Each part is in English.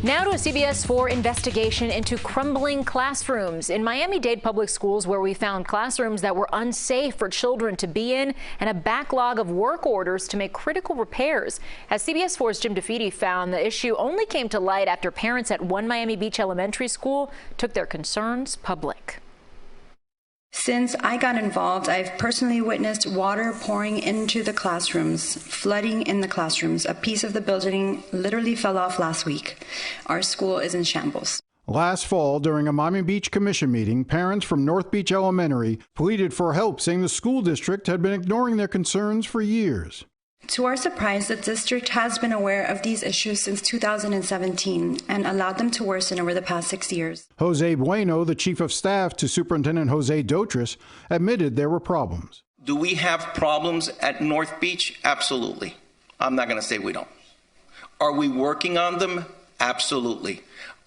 Now to a CBS 4 investigation into crumbling classrooms in Miami Dade public schools, where we found classrooms that were unsafe for children to be in and a backlog of work orders to make critical repairs. As CBS 4's Jim DeFede found, the issue only came to light after parents at one Miami Beach elementary school took their concerns public. Since I got involved, I've personally witnessed water pouring into the classrooms, flooding in the classrooms. A piece of the building literally fell off last week. Our school is in shambles. Last fall, during a Miami Beach Commission meeting, parents from North Beach Elementary pleaded for help, saying the school district had been ignoring their concerns for years. To our surprise, the district has been aware of these issues since 2017 and allowed them to worsen over the past 6 years. Jose Bueno, the chief of staff to Superintendent Jose Dotris, admitted there were problems. Do we have problems at North Beach? Absolutely. I'm not going to say we don't. Are we working on them? Absolutely.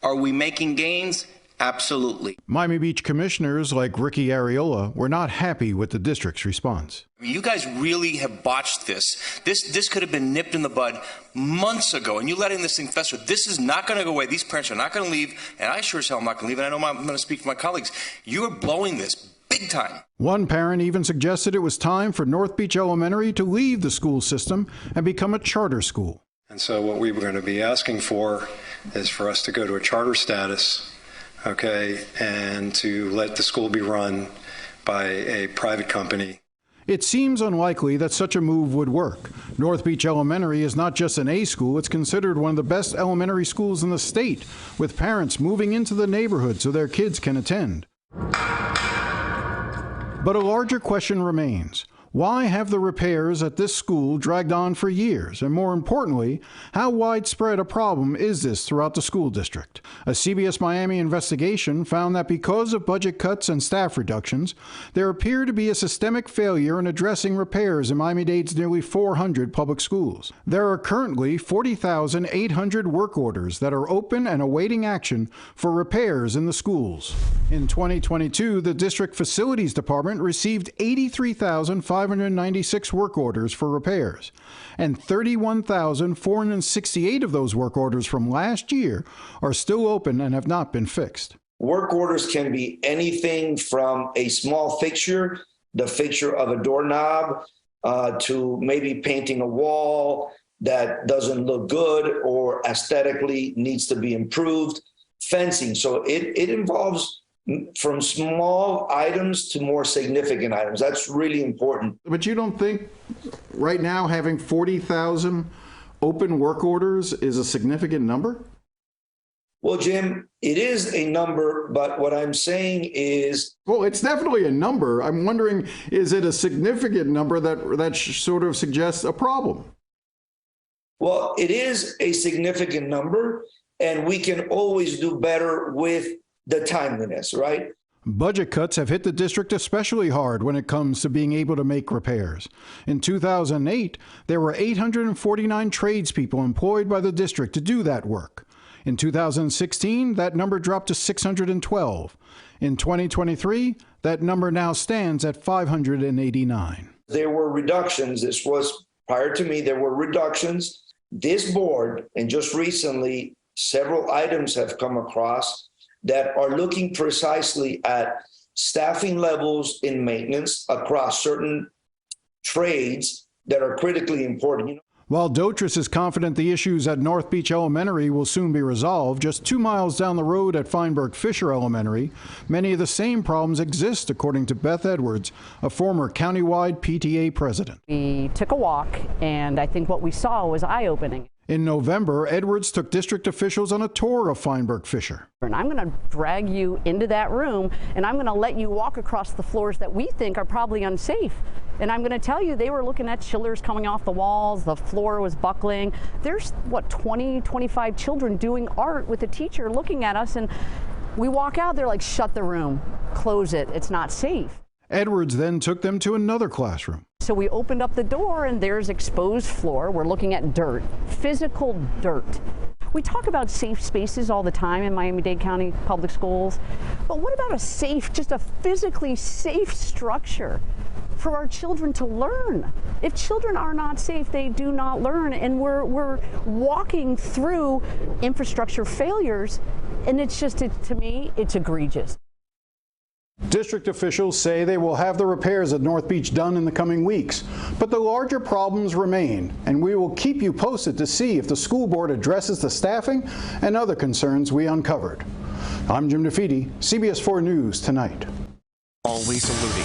Are we making gains? Absolutely. Miami Beach commissioners like Ricky Ariola were not happy with the district's response. You guys really have botched this. This could have been nipped in the bud months ago, and you letting this thing fester. This is not going to go away. These parents are not going to leave, and I sure as hell am not going to leave, and I know I'm going to speak for my colleagues. You are blowing this big time. One parent even suggested it was time for North Beach Elementary to leave the school system and become a charter school. And so what we were going to be asking for is for us to go to a charter status, okay, and to let the school be run by a private company. It seems unlikely that such a move would work. North Beach Elementary is not just an A school, it's considered one of the best elementary schools in the state, with parents moving into the neighborhood so their kids can attend. But a larger question remains. Why have the repairs at this school dragged on for years? And more importantly, how widespread a problem is this throughout the school district? A CBS Miami investigation found that because of budget cuts and staff reductions, there appeared to be a systemic failure in addressing repairs in Miami-Dade's nearly 400 public schools. There are currently 40,800 work orders that are open and awaiting action for repairs in the schools. In 2022, the District Facilities Department received 83,596 work orders for repairs, and 31,468 of those work orders from last year are still open and have not been fixed. Work orders can be anything from a small fixture, the fixture of a doorknob, to maybe painting a wall that doesn't look good or aesthetically needs to be improved, fencing. So it involves from small items to more significant items. That's really important. But you don't think right now having 40,000 open work orders is a significant number? Well, Jim, it is a number, but what I'm saying is... Well, it's definitely a number. I'm wondering, is it a significant number that sort of suggests a problem? Well, it is a significant number, and we can always do better with the timeliness, right? Budget cuts have hit the district especially hard when it comes to being able to make repairs. In 2008, there were 849 tradespeople employed by the district to do that work. In 2016, that number dropped to 612. In 2023, that number now stands at 589. There were reductions. This was prior to me. There were reductions. This board, and just recently, several items have come across that are looking precisely at staffing levels in maintenance across certain trades that are critically important. While Dotris is confident the issues at North Beach Elementary will soon be resolved, just 2 miles down the road at Feinberg Fisher Elementary, many of the same problems exist, according to Beth Edwards, a former countywide PTA president. We took a walk, and I think what we saw was eye-opening. In November, Edwards took district officials on a tour of Feinberg Fisher. And I'm going to drag you into that room, and I'm going to let you walk across the floors that we think are probably unsafe. And I'm going to tell you, they were looking at chillers coming off the walls, the floor was buckling. There's, 20, 25 children doing art with a teacher looking at us, and we walk out, they're like, shut the room, close it, it's not safe. Edwards then took them to another classroom. So we opened up the door, and there's exposed floor. We're looking at dirt, physical dirt. We talk about safe spaces all the time in Miami-Dade County Public Schools, but what about a safe, just a physically safe structure? for our children to learn. If children are not safe, they do not learn, and we're walking through infrastructure failures, and it's just, to me, it's egregious. District officials say they will have the repairs at North Beach done in the coming weeks, but the larger problems remain, and we will keep you posted to see if the school board addresses the staffing and other concerns we uncovered. I'm Jim DeFede, CBS 4 News Tonight. Always saluting.